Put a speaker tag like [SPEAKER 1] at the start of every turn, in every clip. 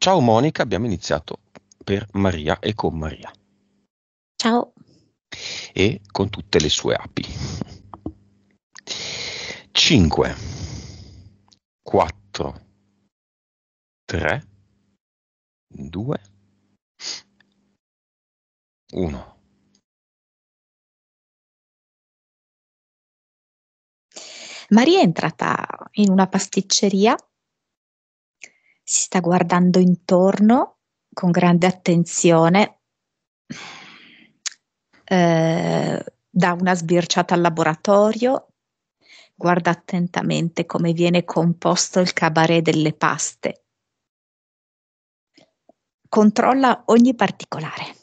[SPEAKER 1] Ciao Monica, abbiamo iniziato per Maria e con Maria
[SPEAKER 2] Ciao.
[SPEAKER 1] e con tutte le sue api. 5, 4, 3, 2, 1.
[SPEAKER 2] Maria è entrata in una pasticceria, si sta guardando intorno con grande attenzione, dà una sbirciata al laboratorio, guarda attentamente come viene composto il cabaret delle paste, controlla ogni particolare.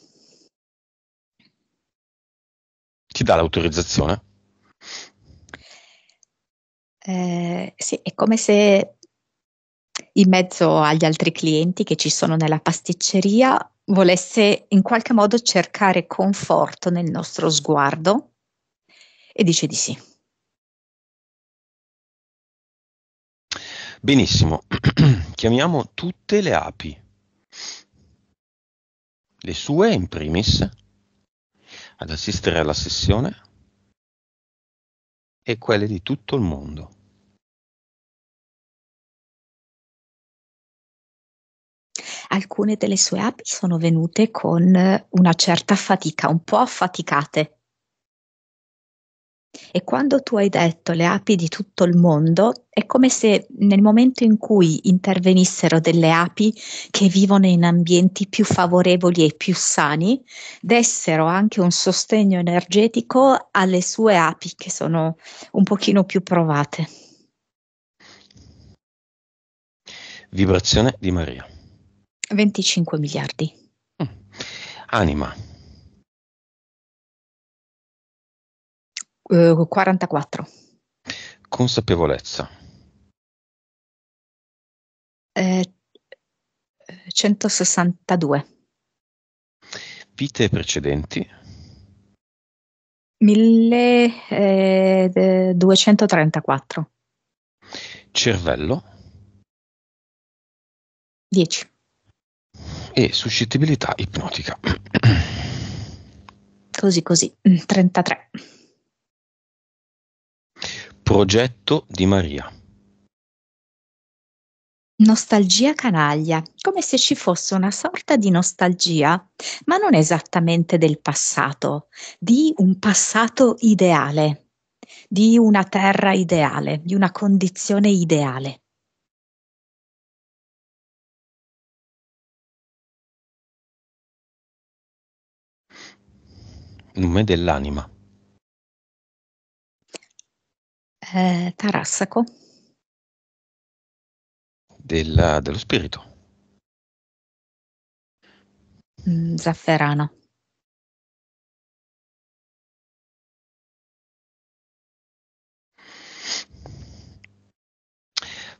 [SPEAKER 1] Ti dà l'autorizzazione?
[SPEAKER 2] Sì, è come se in mezzo agli altri clienti che ci sono nella pasticceria volesse in qualche modo cercare conforto nel nostro sguardo e dice di sì.
[SPEAKER 1] Benissimo, chiamiamo tutte le api, le sue in primis, ad assistere alla sessione e quelle di tutto il mondo.
[SPEAKER 2] Alcune delle sue api sono venute con una certa fatica, un po' affaticate. E quando tu hai detto le api di tutto il mondo, è come se nel momento in cui intervenissero delle api che vivono in ambienti più favorevoli e più sani, dessero anche un sostegno energetico alle sue api che sono un pochino più provate.
[SPEAKER 1] Vibrazione di Maria.
[SPEAKER 2] 25 miliardi.
[SPEAKER 1] Anima.
[SPEAKER 2] 44.
[SPEAKER 1] Consapevolezza.
[SPEAKER 2] 162.
[SPEAKER 1] Vite precedenti.
[SPEAKER 2] 1234.
[SPEAKER 1] Cervello.
[SPEAKER 2] 10.
[SPEAKER 1] E suscettibilità ipnotica.
[SPEAKER 2] Così, 33.
[SPEAKER 1] Progetto di Maria.
[SPEAKER 2] Nostalgia canaglia, come se ci fosse una sorta di nostalgia, ma non esattamente del passato, di un passato ideale, di una terra ideale, di una condizione ideale.
[SPEAKER 1] Nome dell'anima.
[SPEAKER 2] Tarassaco.
[SPEAKER 1] Dello spirito.
[SPEAKER 2] Zafferano.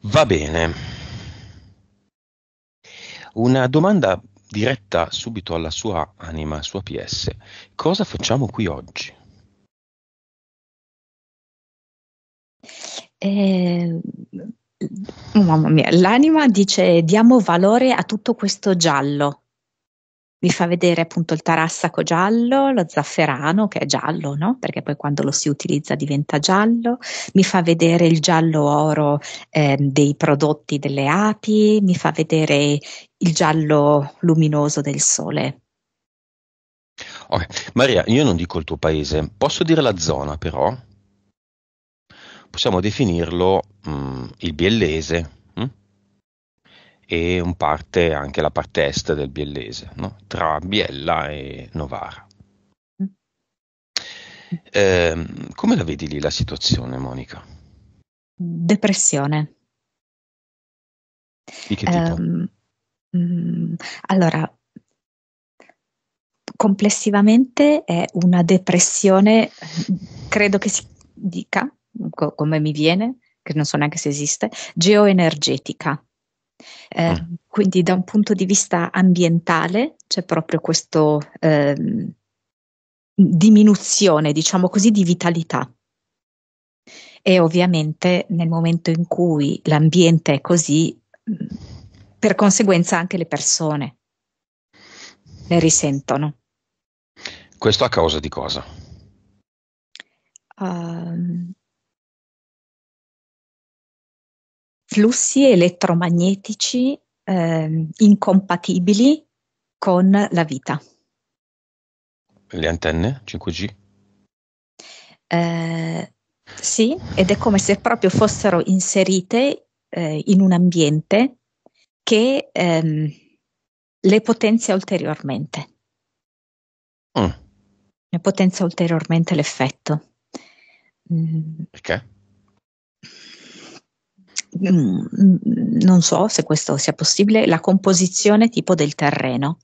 [SPEAKER 1] Va bene. Una domanda diretta subito alla sua anima, sua PS. Cosa facciamo qui oggi?
[SPEAKER 2] Eh, Mamma mia, l'anima dice diamo valore a tutto questo giallo. Mi fa vedere appunto il tarassaco giallo, lo zafferano che è giallo, no? Perché poi quando lo si utilizza diventa giallo. Mi fa vedere il giallo oro dei prodotti delle api, mi fa vedere il giallo luminoso del sole.
[SPEAKER 1] Ok, Maria, io non dico il tuo paese, posso dire la zona però? Possiamo definirlo il Biellese e anche la parte est del Biellese, no? Tra Biella e Novara. Come la vedi lì la situazione, Monica?
[SPEAKER 2] Depressione.
[SPEAKER 1] Di che tipo?
[SPEAKER 2] Ehm, allora, complessivamente è una depressione, credo che si dica, come mi viene, che non so neanche se esiste, geoenergetica. Quindi da un punto di vista ambientale c'è proprio questo diminuzione, diciamo così, di vitalità. E ovviamente nel momento in cui l'ambiente è così, per conseguenza anche le persone ne risentono.
[SPEAKER 1] Questo a causa di cosa?
[SPEAKER 2] Flussi elettromagnetici incompatibili con la vita.
[SPEAKER 1] Le antenne 5G?
[SPEAKER 2] Sì, ed è come se proprio fossero inserite in un ambiente che le potenzia ulteriormente. Ne potenzia ulteriormente l'effetto.
[SPEAKER 1] Perché?
[SPEAKER 2] Non so se questo sia possibile. La composizione tipo del terreno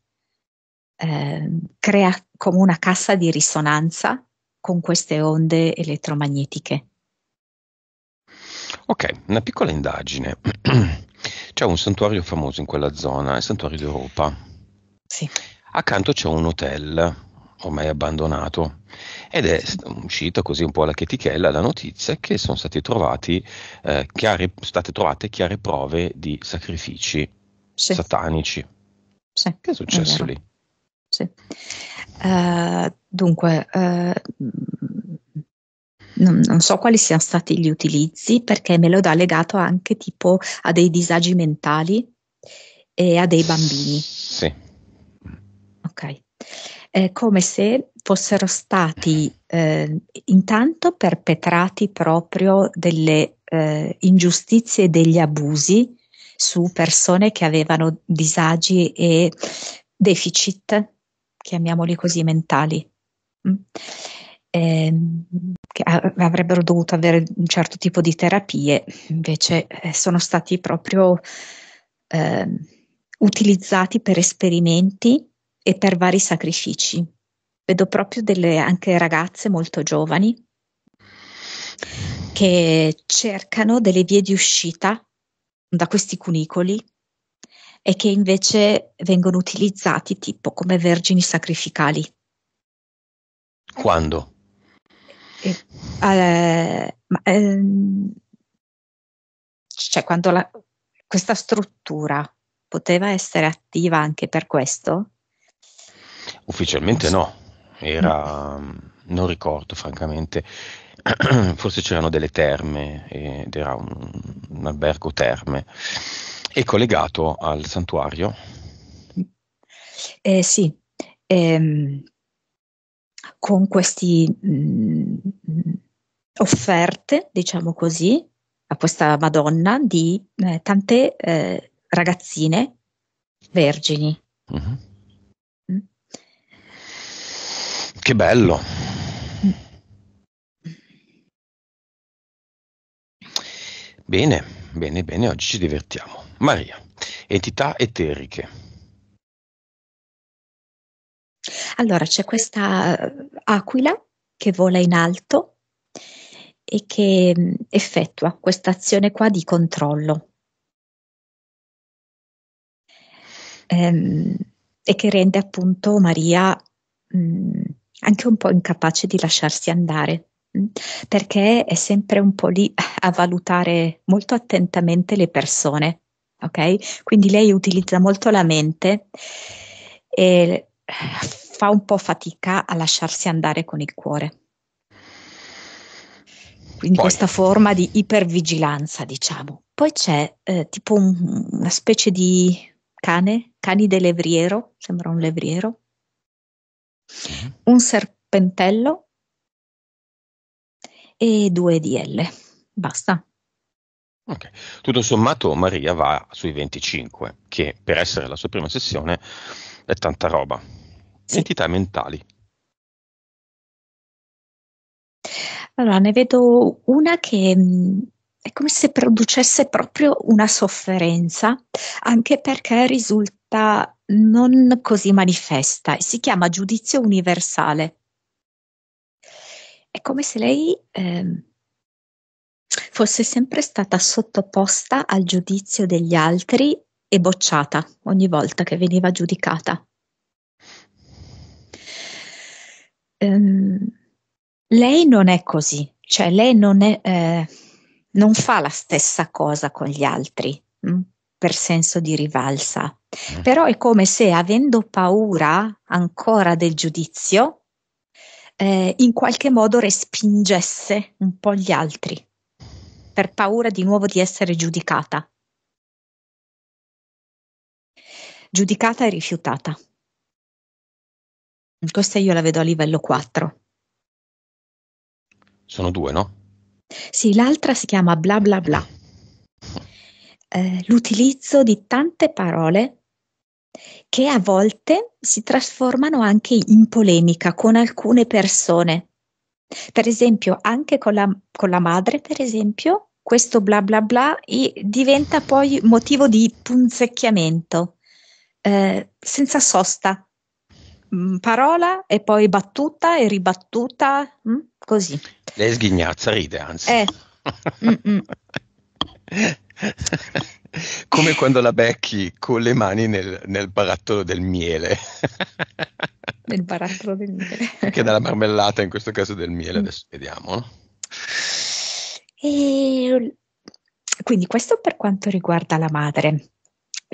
[SPEAKER 2] crea come una cassa di risonanza con queste onde elettromagnetiche.
[SPEAKER 1] Ok, una piccola indagine. C'è un santuario famoso in quella zona, il Santuario d'Europa.
[SPEAKER 2] Sì.
[SPEAKER 1] Accanto c'è un hotel, ormai abbandonato, ed è uscita così un po' alla chetichella la notizia che sono stati trovati, state trovate chiare prove di sacrifici
[SPEAKER 2] Sì.
[SPEAKER 1] satanici.
[SPEAKER 2] Sì,
[SPEAKER 1] Che è successo lì?
[SPEAKER 2] Sì. Dunque, non so quali siano stati gli utilizzi, perché me lo dà legato anche tipo a dei disagi mentali e a dei bambini.
[SPEAKER 1] Sì.
[SPEAKER 2] Ok. È come se fossero stati intanto perpetrati proprio delle ingiustizie e degli abusi su persone che avevano disagi e deficit, chiamiamoli così, mentali. Che avrebbero dovuto avere un certo tipo di terapie, invece sono stati proprio utilizzati per esperimenti e per vari sacrifici. Vedo proprio delle anche ragazze molto giovani che cercano delle vie di uscita da questi cunicoli e che invece vengono utilizzati tipo come vergini sacrificali.
[SPEAKER 1] Quando?
[SPEAKER 2] Cioè quando questa struttura poteva essere attiva anche per questo? Non
[SPEAKER 1] Ufficialmente
[SPEAKER 2] so.
[SPEAKER 1] no, non ricordo francamente, forse c'erano delle terme ed era un albergo terme. E collegato al santuario?
[SPEAKER 2] Sì, ehm, con questi offerte, diciamo così, a questa Madonna di tante ragazzine vergini.
[SPEAKER 1] Mhm.
[SPEAKER 2] Mm.
[SPEAKER 1] Che bello!
[SPEAKER 2] Mm.
[SPEAKER 1] Bene, bene, bene, oggi ci divertiamo. Maria, entità eteriche.
[SPEAKER 2] Allora c'è questa aquila che vola in alto e che effettua questa azione qua di controllo. E che rende appunto Maria anche un po' incapace di lasciarsi andare, perché è sempre un po' lì a valutare molto attentamente le persone, ok? Quindi lei utilizza molto la mente e fa un po' fatica a lasciarsi andare con il cuore. Quindi
[SPEAKER 1] Poi,
[SPEAKER 2] questa forma di ipervigilanza, diciamo. Poi c'è tipo una specie di cani del levriero, sembra un levriero,
[SPEAKER 1] mhm.
[SPEAKER 2] un serpentello e 2 DL. Basta.
[SPEAKER 1] Ok. Tutto sommato Maria va sui 25, che per essere la sua prima sessione è tanta roba.
[SPEAKER 2] Sì.
[SPEAKER 1] Entità mentali.
[SPEAKER 2] Allora, ne vedo una che è come se producesse proprio una sofferenza, anche perché risulta non così manifesta e si chiama giudizio universale. È come se lei fosse sempre stata sottoposta al giudizio degli altri e bocciata ogni volta che veniva giudicata. Ehm, Lei non è così, cioè lei non fa la stessa cosa con gli altri. per senso di rivalsa,
[SPEAKER 1] Mm.
[SPEAKER 2] però è come se avendo paura ancora del giudizio, in qualche modo respingesse un po' gli altri, per paura di nuovo di essere giudicata. Giudicata e rifiutata. Questa io la vedo a livello 4.
[SPEAKER 1] Sono due, no?
[SPEAKER 2] Sì, l'altra si chiama bla bla bla. L'utilizzo di tante parole che a volte si trasformano anche in polemica con alcune persone. Per esempio, anche con la madre, per esempio, questo bla bla bla diventa poi motivo di punzecchiamento, senza sosta. Parola e poi battuta e ribattuta, così.
[SPEAKER 1] Lei sghignazza, ride, anzi.
[SPEAKER 2] Mm-mm.
[SPEAKER 1] Come quando la becchi con le mani nel barattolo del miele.
[SPEAKER 2] Nel barattolo del miele.
[SPEAKER 1] Che dalla marmellata, in questo caso del miele, adesso vediamo, no?
[SPEAKER 2] E quindi questo per quanto riguarda la madre.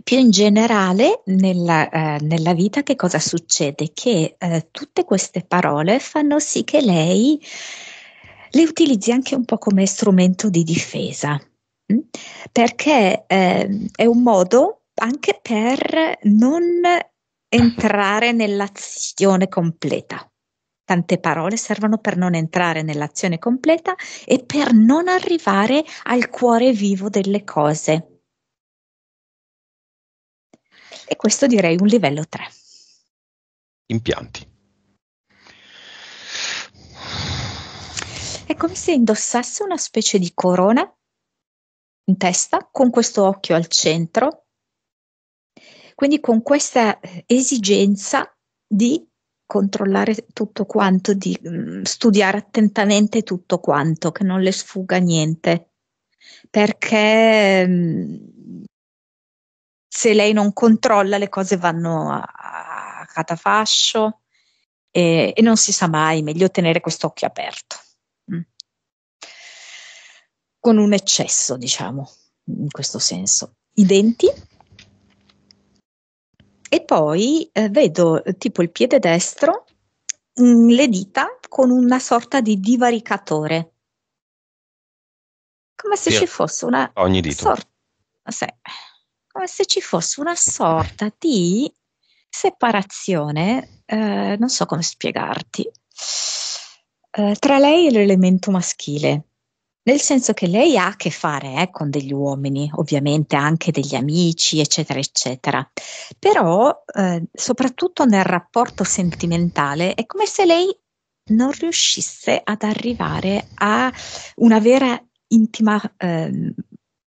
[SPEAKER 2] Più in generale, nella vita che cosa succede? Che tutte queste parole fanno sì che lei le utilizzi anche un po' come strumento di difesa, perché è un modo anche per non entrare nell'azione completa. Tante parole servono per non entrare nell'azione completa e per non arrivare al cuore vivo delle cose. E questo direi un livello 3.
[SPEAKER 1] Impianti.
[SPEAKER 2] È come se indossasse una specie di corona in testa con questo occhio al centro, quindi con questa esigenza di controllare tutto quanto, di studiare attentamente tutto quanto, che non le sfugga niente, perché se lei non controlla le cose vanno a catafascio e non si sa mai, meglio tenere quest'occhio aperto. Con un eccesso, diciamo, in questo senso. I denti. E poi vedo tipo il piede destro, le dita con una sorta di divaricatore, come se ci fosse una
[SPEAKER 1] Ogni dito.
[SPEAKER 2] sorta, come se ci fosse una sorta di separazione, non so come spiegarti, tra lei e l'elemento maschile. Nel senso che lei ha a che fare con degli uomini, ovviamente anche degli amici, eccetera, eccetera. Però, soprattutto nel rapporto sentimentale, è come se lei non riuscisse ad arrivare a una vera intima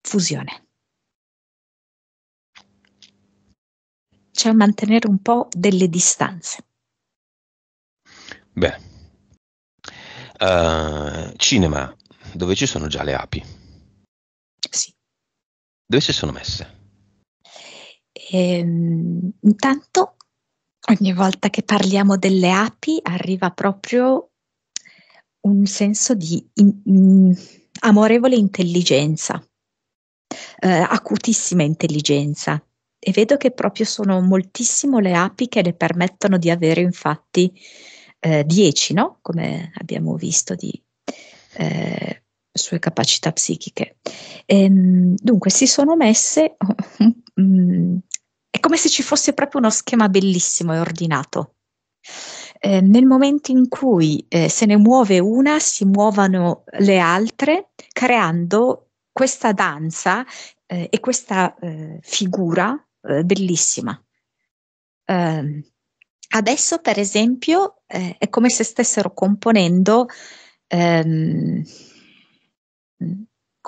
[SPEAKER 2] fusione. Cioè mantenere un po' delle distanze.
[SPEAKER 1] Beh, cinema, dove ci sono già le api.
[SPEAKER 2] Sì.
[SPEAKER 1] Dove si sono messe?
[SPEAKER 2] Intanto, ogni volta che parliamo delle api, arriva proprio un senso di amorevole intelligenza, acutissima intelligenza. E vedo che proprio sono moltissimo le api che le permettono di avere infatti 10, no? Come abbiamo visto di sue capacità psichiche. Dunque si sono messe, è come se ci fosse proprio uno schema bellissimo e ordinato. Nel momento in cui se ne muove una, si muovono le altre, creando questa danza e questa figura bellissima. Adesso, per esempio, è come se stessero componendo come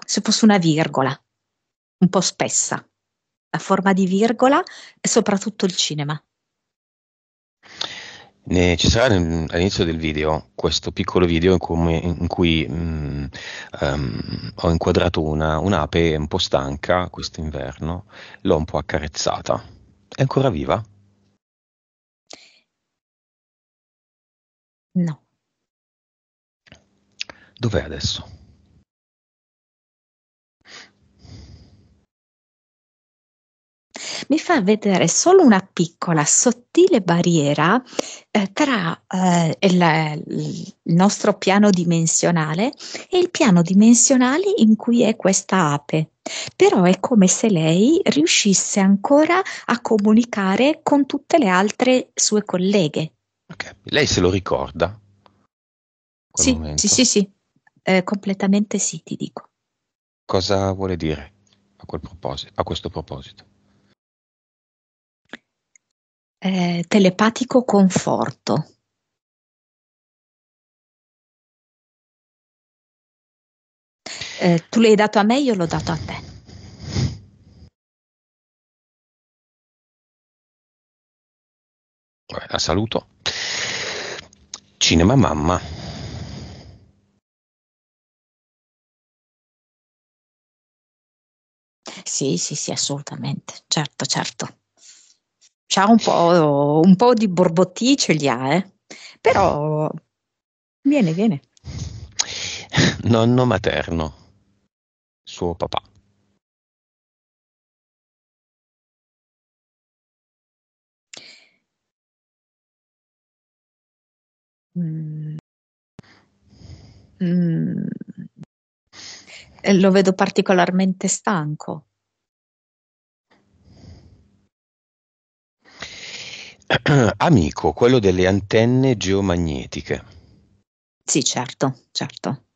[SPEAKER 2] se fosse una virgola, un po' spessa, la forma di virgola e soprattutto il cinema.
[SPEAKER 1] Ci sarà all'inizio del video questo piccolo video in cui ho inquadrato un'ape un po' stanca quest'inverno, l'ho un po' accarezzata. È ancora viva?
[SPEAKER 2] No.
[SPEAKER 1] Dov'è adesso?
[SPEAKER 2] mi fa vedere solo una piccola, sottile barriera tra il nostro piano dimensionale e il piano dimensionale in cui è questa ape. Però è come se lei riuscisse ancora a comunicare con tutte le altre sue colleghe.
[SPEAKER 1] Ok. Lei se lo ricorda quel
[SPEAKER 2] Sì, sì,
[SPEAKER 1] momento?
[SPEAKER 2] sì, sì, completamente sì, ti dico.
[SPEAKER 1] Cosa vuole dire a questo proposito?
[SPEAKER 2] Telepatico conforto. Tu l'hai dato a me, io l'ho dato a te.
[SPEAKER 1] Vabbè, la saluto. Cinema Mamma.
[SPEAKER 2] Sì, sì, sì, assolutamente. Certo, certo. C'ha un po' di borbotti ce li ha, però viene, viene.
[SPEAKER 1] Nonno materno, suo papà.
[SPEAKER 2] Mm, mm, lo vedo particolarmente stanco.
[SPEAKER 1] Amico, quello delle antenne geomagnetiche.
[SPEAKER 2] Sì, certo, certo.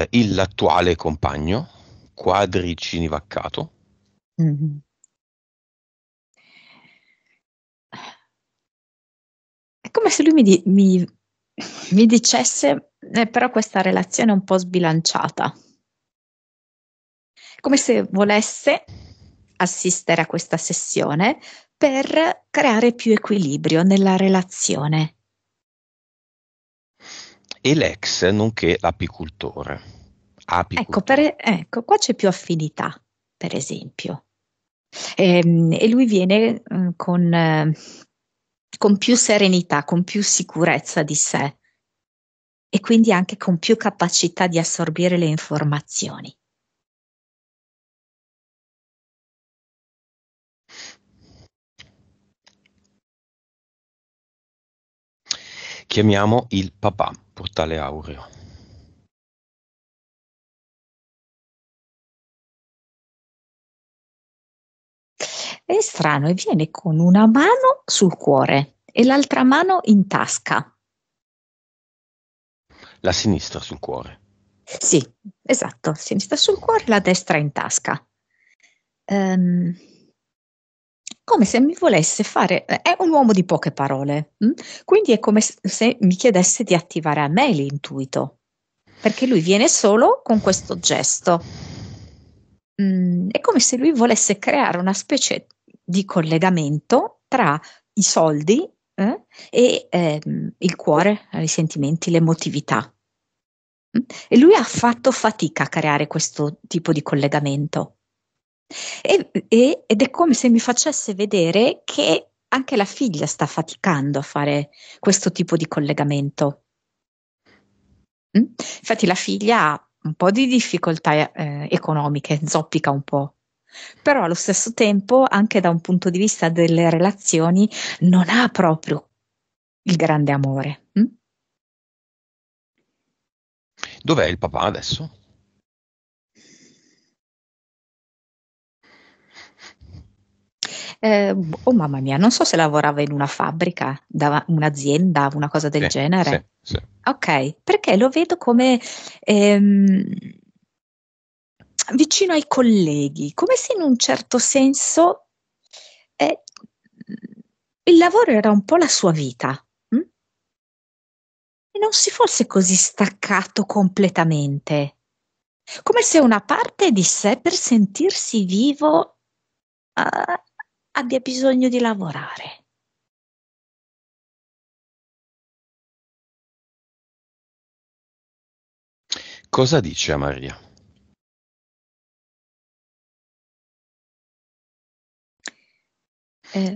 [SPEAKER 1] L'attuale compagno, quadricinivaccato.
[SPEAKER 2] Mm. È come se lui mi dicesse, però questa relazione è un po' sbilanciata. Come se volesse assistere a questa sessione per creare più equilibrio nella relazione.
[SPEAKER 1] E l'ex, nonché l'apicultore.
[SPEAKER 2] Ecco,
[SPEAKER 1] Apicultore.
[SPEAKER 2] ecco, qua c'è più affinità, per esempio. E lui viene con più serenità, con più sicurezza di sé e quindi anche con più capacità di assorbire le informazioni.
[SPEAKER 1] Chiamiamo il papà, portale aureo.
[SPEAKER 2] È strano, e viene con una mano sul cuore e l'altra mano in tasca.
[SPEAKER 1] La sinistra sul cuore.
[SPEAKER 2] Sì, esatto, sinistra sul cuore, la destra in tasca. Ehm, Come se mi volesse fare, è un uomo di poche parole, quindi è come se mi chiedesse di attivare a me l'intuito, perché lui viene solo con questo gesto. È come se lui volesse creare una specie di collegamento tra i soldi, e il cuore, i sentimenti, l'emotività. E lui ha fatto fatica a creare questo tipo di collegamento. Ed è come se mi facesse vedere che anche la figlia sta faticando a fare questo tipo di collegamento. Infatti la figlia ha un po' di difficoltà economiche, zoppica un po', però allo stesso tempo, anche da un punto di vista delle relazioni, non ha proprio il grande amore.
[SPEAKER 1] Dov'è il papà adesso?
[SPEAKER 2] Oh mamma mia, non so se lavorava in una fabbrica, un'azienda, una cosa del
[SPEAKER 1] Sì, sì,
[SPEAKER 2] genere.
[SPEAKER 1] sì.
[SPEAKER 2] Ok, perché lo vedo come ehm, vicino ai colleghi, come se in un certo senso eh, il lavoro era un po' la sua vita, e non si fosse così staccato completamente, come se una parte di sé per sentirsi vivo abbia bisogno di lavorare.
[SPEAKER 1] Cosa dice a Maria?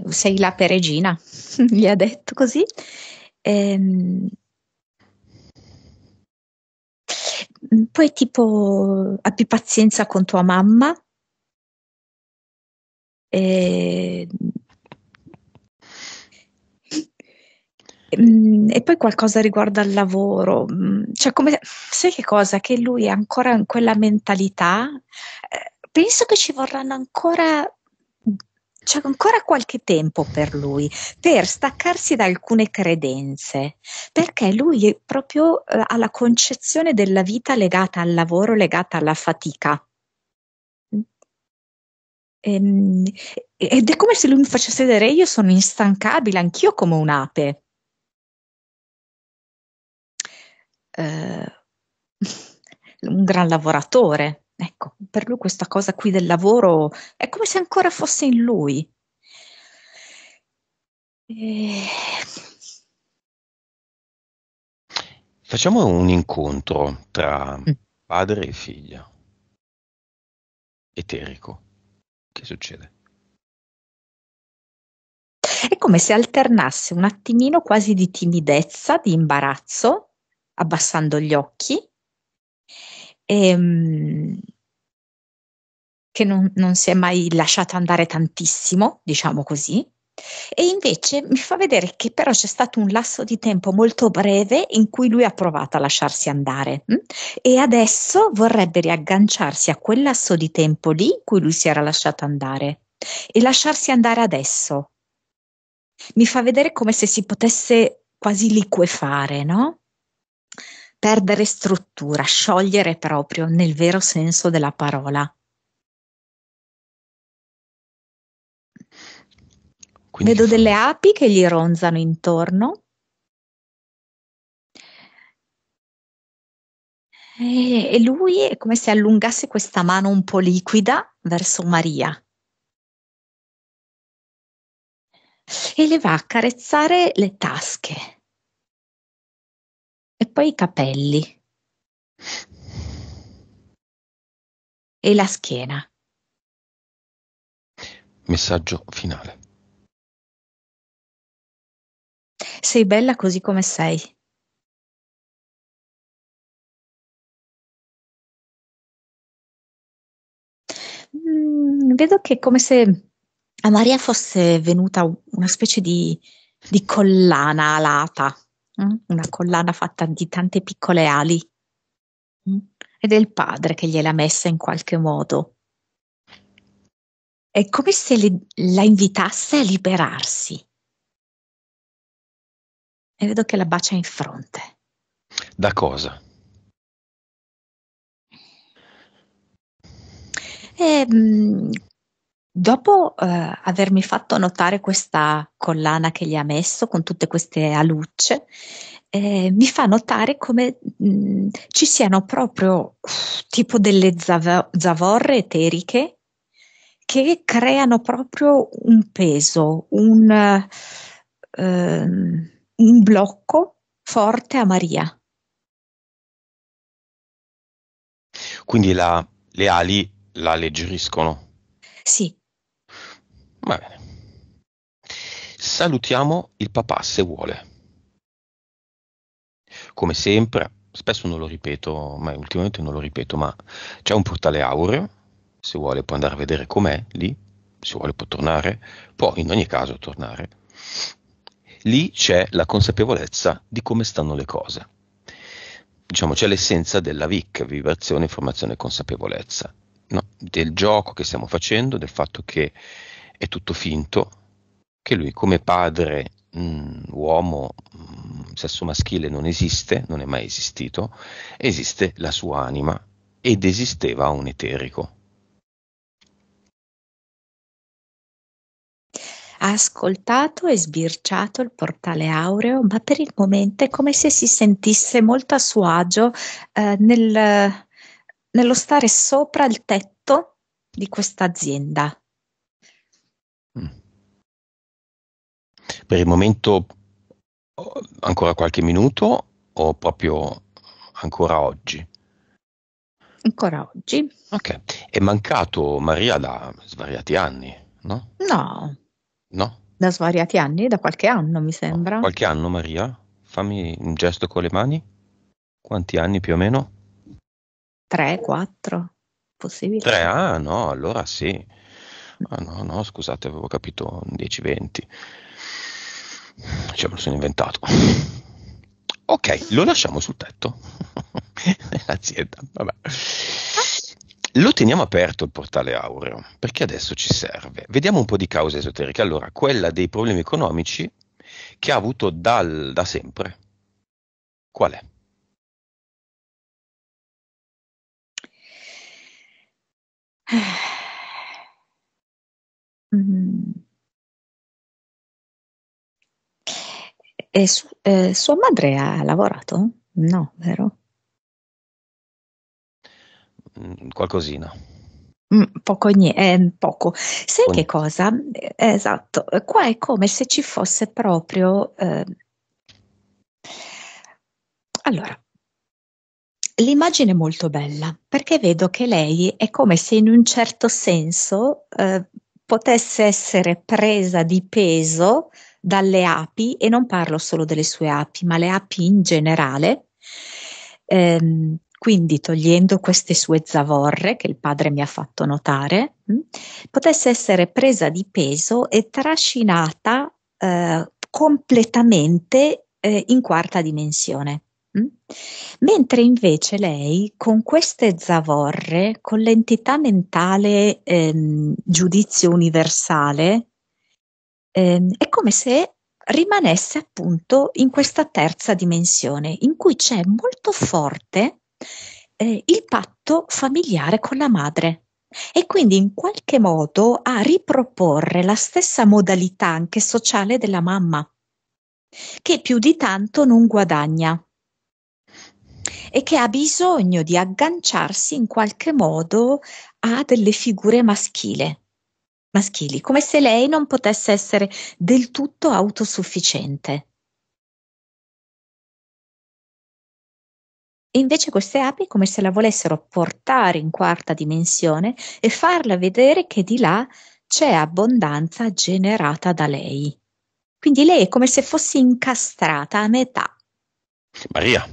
[SPEAKER 2] Sei la peregina, gli ha detto così. Ehm, Poi tipo abbi pazienza con tua mamma, E, e poi qualcosa riguardo al lavoro, cioè come, sai che cosa? Che lui è ancora in quella mentalità, penso che ci vorranno ancora, c'è ancora qualche tempo per lui, per staccarsi da alcune credenze, perché lui è proprio ha la concezione della vita legata al lavoro, legata alla fatica. Ehm, Ed è come se lui mi facesse vedere, io sono instancabile, anch'io come un'ape. eh, un gran lavoratore. Ecco, per lui questa cosa qui del lavoro è come se ancora fosse in lui. E-
[SPEAKER 1] Facciamo un incontro tra
[SPEAKER 2] Mm.
[SPEAKER 1] padre e figlia, eterico. Che succede?
[SPEAKER 2] È come se alternasse un attimino quasi di timidezza, di imbarazzo, abbassando gli occhi, ehm, che non si è mai lasciata andare tantissimo, diciamo così, e invece mi fa vedere che però c'è stato un lasso di tempo molto breve in cui lui ha provato a lasciarsi andare, e adesso vorrebbe riagganciarsi a quel lasso di tempo lì in cui lui si era lasciato andare e lasciarsi andare adesso. Mi fa vedere come se si potesse quasi liquefare, no? Perdere struttura, sciogliere proprio nel vero senso della parola.
[SPEAKER 1] Quindi che
[SPEAKER 2] Vedo
[SPEAKER 1] fa?
[SPEAKER 2] delle api che gli ronzano intorno e lui è come se allungasse questa mano un po' liquida verso Maria e le va a carezzare le tasche e poi i capelli e la schiena.
[SPEAKER 1] Messaggio finale.
[SPEAKER 2] Sei bella così come sei. Vedo che è come se a Maria fosse venuta una specie di collana alata, una collana fatta di tante piccole ali, mm? Ed è il padre che gliel'ha messa in qualche modo. È come se la invitasse a liberarsi. E vedo che la bacia in fronte.
[SPEAKER 1] Da cosa?
[SPEAKER 2] E, dopo avermi fatto notare questa collana che gli ha messo con tutte queste alucce, mi fa notare come ci siano proprio tipo delle zavorre eteriche che creano proprio un peso, un blocco forte a Maria.
[SPEAKER 1] Quindi le ali la alleggeriscono.
[SPEAKER 2] Sì,
[SPEAKER 1] Va bene. Salutiamo il papà se vuole. Come sempre, spesso non lo ripeto, ma ultimamente non lo ripeto, ma c'è un portale aureo, se vuole può andare a vedere com'è lì, se vuole può tornare, può in ogni caso tornare. Lì c'è la consapevolezza di come stanno le cose. Diciamo, c'è l'essenza della VIC, vibrazione, informazione e consapevolezza, no? Del gioco che stiamo facendo, del fatto che è tutto finto, che lui come padre, uomo, sesso maschile non esiste, non è mai esistito, esiste la sua anima ed esisteva un eterico.
[SPEAKER 2] ha ascoltato e sbirciato il portale aureo, ma per il momento è come se si sentisse molto a suo agio nello stare sopra il tetto di questa azienda.
[SPEAKER 1] Mm. Per il momento ancora qualche minuto o proprio ancora oggi?
[SPEAKER 2] Ancora oggi?
[SPEAKER 1] Ok, è mancato Maria da svariati anni, no?
[SPEAKER 2] No,
[SPEAKER 1] No?
[SPEAKER 2] da svariati anni, da qualche anno mi
[SPEAKER 1] No.
[SPEAKER 2] sembra.
[SPEAKER 1] Qualche anno Maria? Fammi un gesto con le mani. Quanti anni più o meno?
[SPEAKER 2] 3, 4, possibile.
[SPEAKER 1] 3? Ah, no, allora sì. no, scusate, avevo capito 10-20. Cioè, me lo sono inventato. Ok, lo lasciamo sul tetto. Nell'azienda, vabbè. Lo teniamo aperto il portale Aureo, perché adesso ci serve. Vediamo un po' di cause esoteriche. Allora, quella dei problemi economici che ha avuto da sempre. Qual è?
[SPEAKER 2] Mm. E sua madre ha lavorato? No, vero?
[SPEAKER 1] Qualcosina.
[SPEAKER 2] Poco. Sai che cosa? Esatto, qua è come se ci fosse proprio. Allora, l'immagine è molto bella perché vedo che lei è come se in un certo senso potesse essere presa di peso dalle api, e non parlo solo delle sue api, ma le api in generale. Quindi togliendo queste sue zavorre che il padre mi ha fatto notare, potesse essere presa di peso e trascinata completamente in quarta dimensione. Mentre invece lei, con queste zavorre, con l'entità mentale giudizio universale, è come se rimanesse appunto in questa terza dimensione, in cui c'è molto forte il patto familiare con la madre. E quindi in qualche modo a riproporre la stessa modalità anche sociale della mamma, che più di tanto non guadagna e che ha bisogno di agganciarsi in qualche modo a delle figure maschili, come se lei non potesse essere del tutto autosufficiente. E invece queste api è come se la volessero portare in quarta dimensione e farle vedere che di là c'è abbondanza generata da lei. Quindi lei è come se fosse incastrata a metà.
[SPEAKER 1] Maria.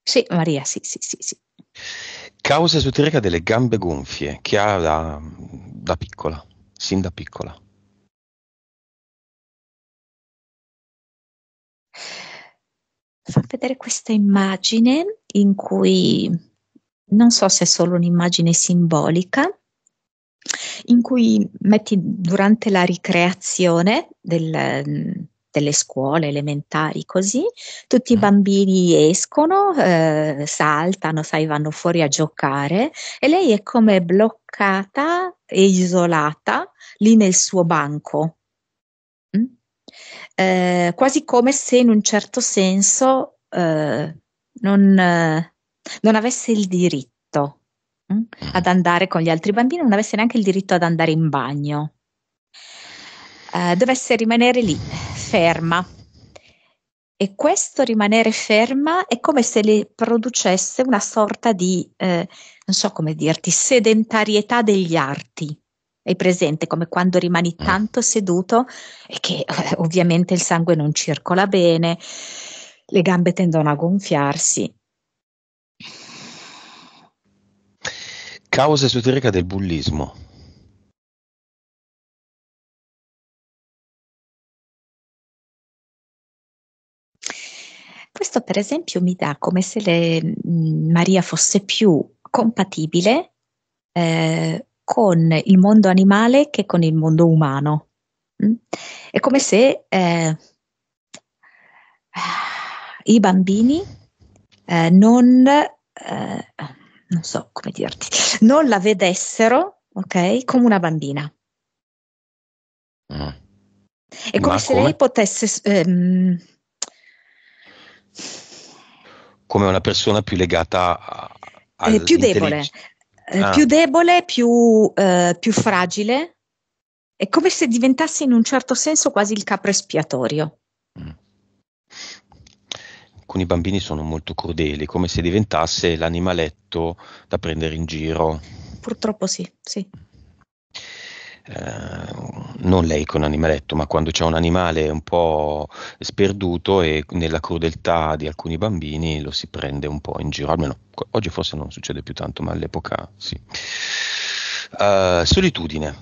[SPEAKER 2] Sì, Maria, sì, sì, sì, sì.
[SPEAKER 1] Causa esoterica delle gambe gonfie che ha da piccola, sin da piccola.
[SPEAKER 2] Fa vedere questa immagine in cui non so se è solo un'immagine simbolica, in cui metti durante la ricreazione delle scuole elementari, così tutti i bambini escono, saltano, sai, vanno fuori a giocare e lei è come bloccata e isolata lì nel suo banco. Quasi come se in un certo senso non avesse il diritto ad andare con gli altri bambini, non avesse neanche il diritto ad andare in bagno. Dovesse rimanere lì, ferma. E questo rimanere ferma è come se le producesse una sorta di, non so come dirti, sedentarietà degli arti. Hai presente come quando rimani tanto seduto e che ovviamente il sangue non circola bene, le gambe tendono a gonfiarsi.
[SPEAKER 1] Causa esoterica del bullismo.
[SPEAKER 2] Questo per esempio mi dà come se Maria fosse più compatibile con il mondo animale che con il mondo umano. È come se i bambini non so come dirti, non la vedessero, ok, come una bambina. È come
[SPEAKER 1] Ma
[SPEAKER 2] se lei potesse
[SPEAKER 1] come una persona più legata
[SPEAKER 2] più debole,
[SPEAKER 1] Ah.
[SPEAKER 2] più fragile. È come se diventasse in un certo senso quasi il capro espiatorio.
[SPEAKER 1] Alcuni bambini sono molto crudeli, come se diventasse l'animaletto da prendere in giro.
[SPEAKER 2] Purtroppo sì, sì.
[SPEAKER 1] Non lei con animaletto, ma quando c'è un animale un po' sperduto e nella crudeltà di alcuni bambini lo si prende un po' in giro, almeno oggi forse non succede più tanto, ma all'epoca sì. Solitudine.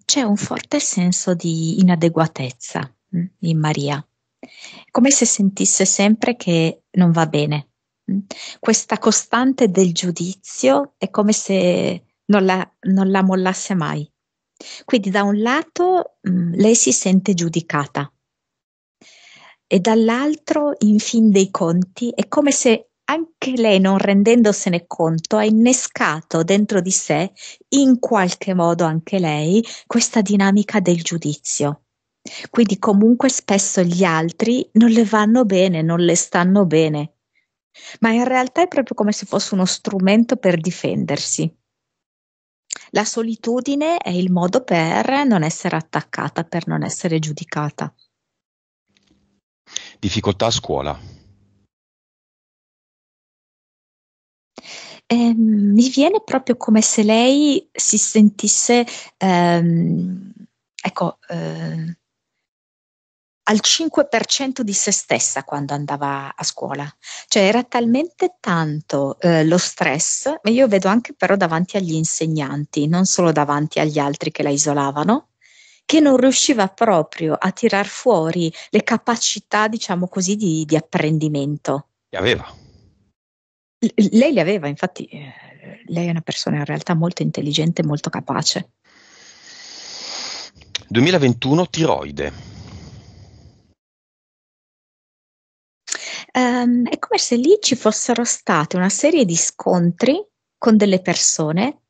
[SPEAKER 2] c'è un forte senso di inadeguatezza in Maria, come se sentisse sempre che non va bene. Questa costante del giudizio è come se non la mollasse mai. Quindi da un lato lei si sente giudicata e dall'altro, in fin dei conti, è come se anche lei, non rendendosene conto, ha innescato dentro di sé, in qualche modo anche lei, questa dinamica del giudizio. Quindi comunque spesso gli altri non le vanno bene, non le stanno bene, ma in realtà è proprio come se fosse uno strumento per difendersi. La solitudine è il modo per non essere attaccata, per non essere giudicata.
[SPEAKER 1] Difficoltà a scuola.
[SPEAKER 2] Mi viene proprio come se lei si sentisse, ecco, al 5% di se stessa quando andava a scuola. Cioè era talmente tanto lo stress, ma io vedo anche però davanti agli insegnanti, non solo davanti agli altri che la isolavano, che non riusciva proprio a tirar fuori le capacità, diciamo così, di apprendimento.
[SPEAKER 1] E aveva.
[SPEAKER 2] Lei le aveva, infatti, lei è una persona in realtà molto intelligente, molto capace.
[SPEAKER 1] 2021 tiroide.
[SPEAKER 2] È come se lì ci fossero state una serie di scontri con delle persone,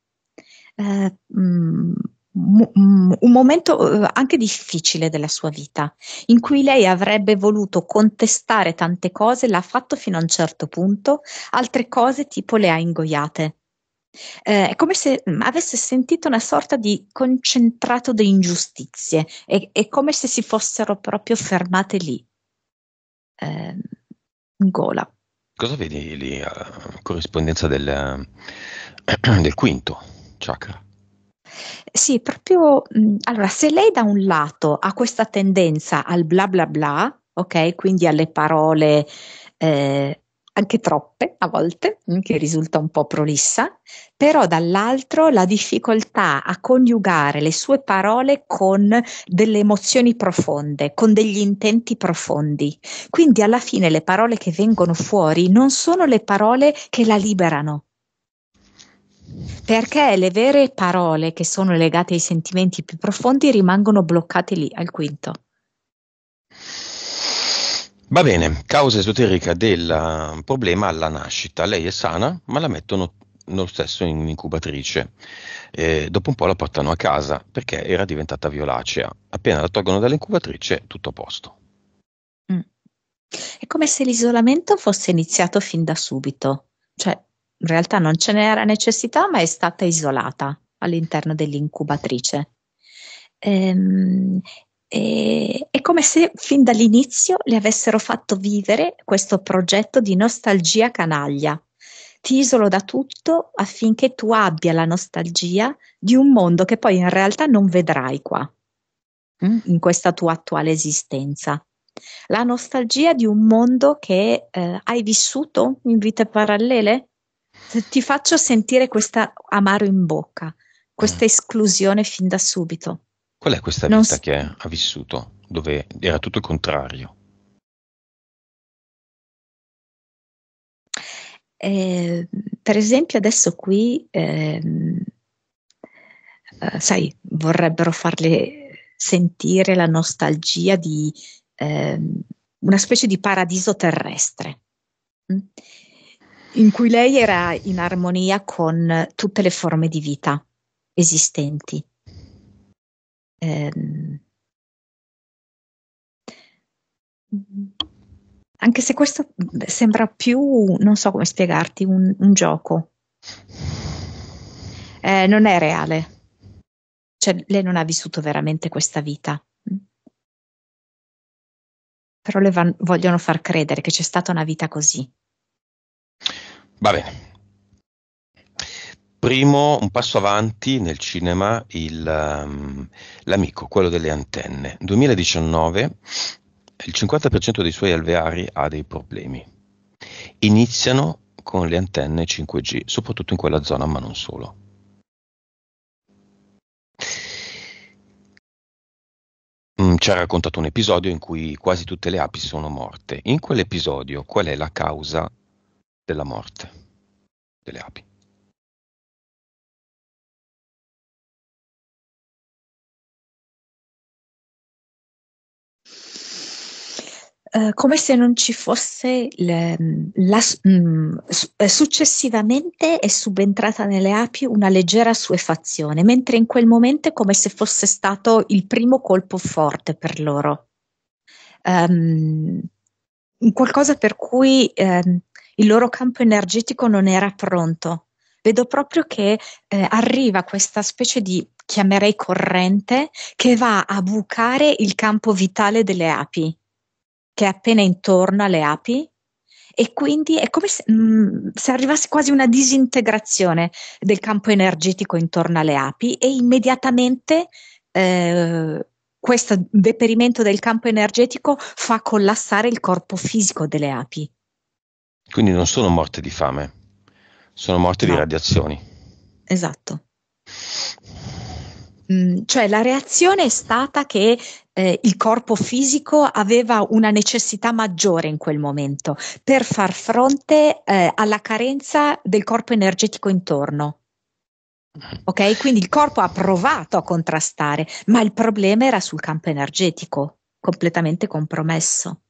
[SPEAKER 2] un momento anche difficile della sua vita, in cui lei avrebbe voluto contestare tante cose, l'ha fatto fino a un certo punto, altre cose tipo le ha ingoiate. È come se avesse sentito una sorta di concentrato di ingiustizie, è come se si fossero proprio fermate lì, in gola.
[SPEAKER 1] Cosa vedi lì corrispondenza del quinto chakra?
[SPEAKER 2] Sì, proprio, allora, se lei da un lato ha questa tendenza al bla bla bla, ok, quindi alle parole anche troppe a volte, che risulta un po' prolissa, però dall'altro la difficoltà a coniugare le sue parole con delle emozioni profonde, con degli intenti profondi. Quindi alla fine le parole che vengono fuori non sono le parole che la liberano. Perché le vere parole che sono legate ai sentimenti più profondi rimangono bloccate lì, al quinto.
[SPEAKER 1] Va bene, causa esoterica del problema alla nascita. Lei è sana, ma la mettono lo stesso in incubatrice. Dopo un po' la portano a casa perché era diventata violacea. Appena la tolgono dall'incubatrice, tutto a posto.
[SPEAKER 2] Mm. È come se l'isolamento fosse iniziato fin da subito. Cioè, in realtà non ce n'era necessità, ma è stata isolata all'interno dell'incubatrice. Ehm, è come se fin dall'inizio le avessero fatto vivere questo progetto di nostalgia canaglia. Ti isolo da tutto affinché tu abbia la nostalgia di un mondo che poi in realtà non vedrai qua, in questa tua attuale esistenza. La nostalgia di un mondo che hai vissuto in vite parallele? Ti faccio sentire questa amaro in bocca,
[SPEAKER 1] Mm.
[SPEAKER 2] questa esclusione fin da subito.
[SPEAKER 1] Qual è questa
[SPEAKER 2] Non
[SPEAKER 1] vita
[SPEAKER 2] s-
[SPEAKER 1] che ha vissuto, dove era tutto il contrario?
[SPEAKER 2] per esempio adesso qui, sai, vorrebbero farle sentire la nostalgia di ehm, una specie di paradiso terrestre, mm, in cui lei era in armonia con tutte le forme di vita esistenti. Ehm, Anche se questo sembra più, non so come spiegarti, un gioco. Non è reale, cioè lei non ha vissuto veramente questa vita, però vogliono far credere che c'è stata una vita così.
[SPEAKER 1] Va bene. Primo, un passo avanti nel cinema, l'amico, quello delle antenne. 2019, il 50% dei suoi alveari ha dei problemi. Iniziano con le antenne 5G, soprattutto in quella zona, ma non solo. ci ha raccontato un episodio in cui quasi tutte le api sono morte. In quell'episodio, qual è la causa della morte delle api?
[SPEAKER 2] Come se non ci fosse successivamente è subentrata nelle api una leggera assuefazione, mentre in quel momento è come se fosse stato il primo colpo forte per loro. Qualcosa per cui il loro campo energetico non era pronto. Vedo proprio che arriva questa specie di, chiamerei corrente, che va a bucare il campo vitale delle api, che è appena intorno alle api, e quindi è come se arrivasse quasi una disintegrazione del campo energetico intorno alle api e immediatamente questo deperimento del campo energetico fa collassare il corpo fisico delle api.
[SPEAKER 1] Quindi non sono morte di fame, sono morte di
[SPEAKER 2] No,
[SPEAKER 1] radiazioni.
[SPEAKER 2] esatto. Cioè la reazione è stata che il corpo fisico aveva una necessità maggiore in quel momento per far fronte alla carenza del corpo energetico intorno. Ok, quindi il corpo ha provato a contrastare, ma il problema era sul campo energetico, completamente compromesso.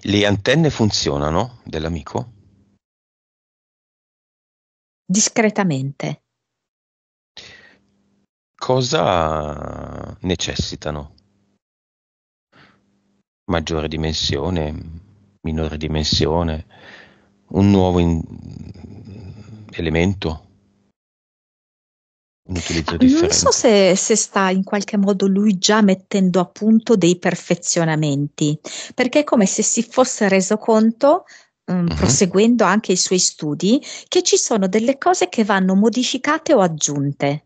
[SPEAKER 1] Le antenne funzionano dell'amico?
[SPEAKER 2] Discretamente.
[SPEAKER 1] Cosa necessitano? Maggiore dimensione, minore dimensione, un nuovo elemento, un utilizzo
[SPEAKER 2] Non so
[SPEAKER 1] differente.
[SPEAKER 2] se sta in qualche modo lui già mettendo a punto dei perfezionamenti, perché è come se si fosse reso conto,
[SPEAKER 1] Mhm.
[SPEAKER 2] proseguendo anche i suoi studi, che ci sono delle cose che vanno modificate o aggiunte.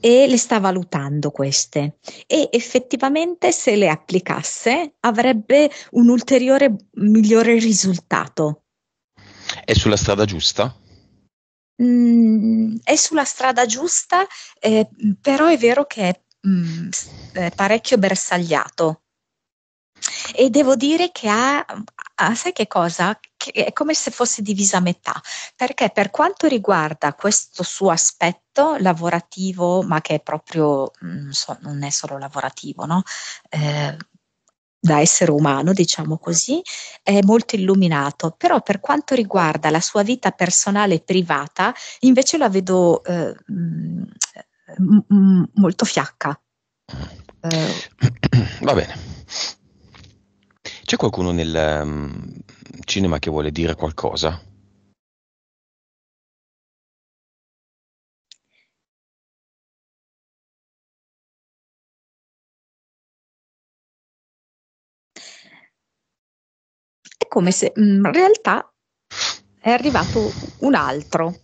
[SPEAKER 2] E le sta valutando queste e effettivamente se le applicasse avrebbe un ulteriore migliore risultato.
[SPEAKER 1] È sulla strada giusta?
[SPEAKER 2] È sulla strada giusta, però è vero che è parecchio bersagliato. E devo dire che sai che cosa? Che è come se fosse divisa a metà, perché per quanto riguarda questo suo aspetto lavorativo, ma che è proprio, non è solo lavorativo, no? Eh, Da essere umano, diciamo così, è molto illuminato, però per quanto riguarda la sua vita personale e privata, invece la vedo molto fiacca. Eh,
[SPEAKER 1] Va bene. C'è qualcuno nel cinema che vuole dire qualcosa?
[SPEAKER 2] È come se in realtà è arrivato un altro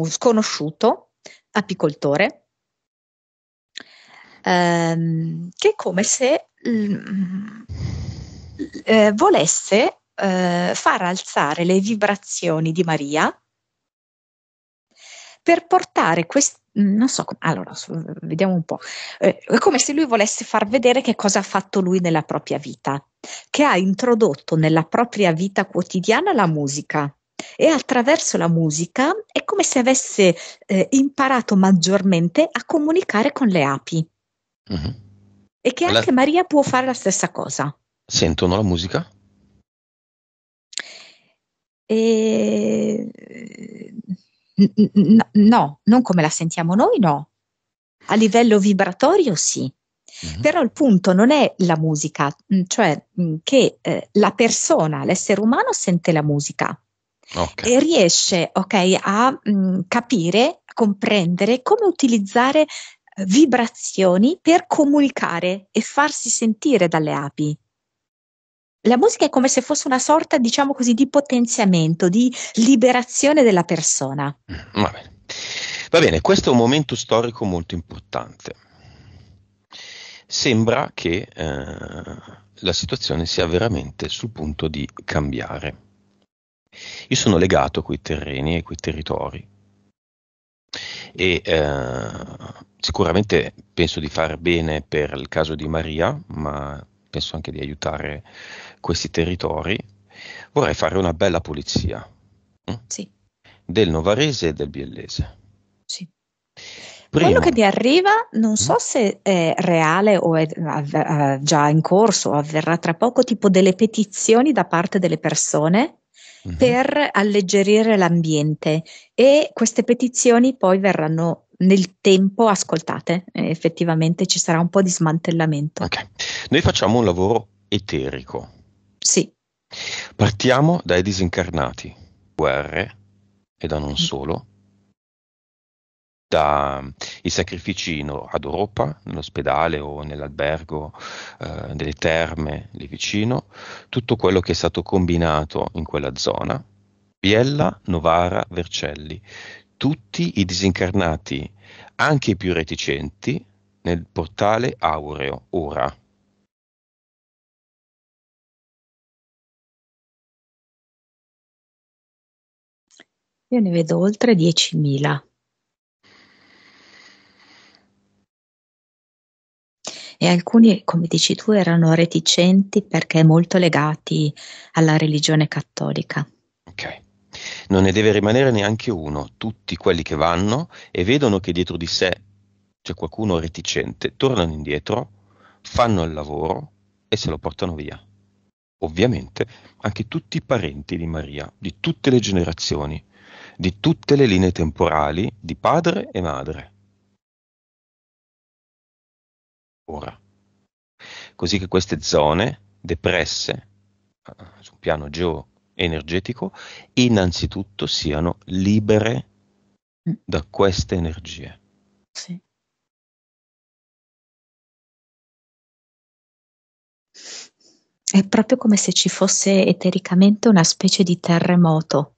[SPEAKER 2] sconosciuto apicoltore, che è come se volesse far alzare le vibrazioni di Maria per portare non so, allora vediamo un po', è come se lui volesse far vedere che cosa ha fatto lui nella propria vita, che ha introdotto nella propria vita quotidiana la musica e attraverso la musica è come se avesse imparato maggiormente a comunicare con le api
[SPEAKER 1] Mhm.
[SPEAKER 2] e che
[SPEAKER 1] La-
[SPEAKER 2] anche Maria può fare la stessa cosa.
[SPEAKER 1] Sentono la musica?
[SPEAKER 2] E... no, non come la sentiamo noi, no. A livello vibratorio sì,
[SPEAKER 1] Mhm.
[SPEAKER 2] però il punto non è la musica, cioè che la persona, l'essere umano sente la musica
[SPEAKER 1] Ok.
[SPEAKER 2] e riesce, ok, a capire, a comprendere come utilizzare vibrazioni per comunicare e farsi sentire dalle api. La musica è come se fosse una sorta, diciamo così, di potenziamento, di liberazione della persona.
[SPEAKER 1] Va bene. Va bene, questo è un momento storico molto importante. Sembra che la situazione sia veramente sul punto di cambiare. Io sono legato a quei terreni e quei territori e sicuramente penso di fare bene per il caso di Maria, ma penso anche di aiutare questi territori. Vorrei fare una bella pulizia
[SPEAKER 2] Sì,
[SPEAKER 1] del Novarese e del Biellese.
[SPEAKER 2] sì. Quello
[SPEAKER 1] Prima,
[SPEAKER 2] che mi arriva, non
[SPEAKER 1] mm,
[SPEAKER 2] so se è reale o è già in corso o avverrà tra poco, tipo delle petizioni da parte delle persone
[SPEAKER 1] mhm,
[SPEAKER 2] per alleggerire l'ambiente e queste petizioni poi verranno nel tempo ascoltate. Effettivamente ci sarà un po' di smantellamento.
[SPEAKER 1] ok. Noi facciamo un lavoro eterico.
[SPEAKER 2] Sì.
[SPEAKER 1] Partiamo dai disincarnati, guerre e da non solo, dai sacrifici ad Europa, nell'ospedale o nell'albergo, nelle terme lì vicino, tutto quello che è stato combinato in quella zona, Biella, Novara, Vercelli, tutti i disincarnati, anche i più reticenti, nel portale aureo, ora.
[SPEAKER 2] Io ne vedo oltre 10.000 e alcuni, come dici tu, erano reticenti perché molto legati alla religione cattolica.
[SPEAKER 1] Ok. Non ne deve rimanere neanche uno. Tutti quelli che vanno e vedono che dietro di sé c'è qualcuno reticente, tornano indietro, fanno il lavoro e se lo portano via. Ovviamente anche tutti i parenti di Maria, di tutte le generazioni, di tutte le linee temporali, di padre e madre. Ora, così che queste zone depresse su un piano geoenergetico innanzitutto siano libere
[SPEAKER 2] Mm,
[SPEAKER 1] da queste energie.
[SPEAKER 2] sì. È proprio come se ci fosse etericamente una specie di terremoto,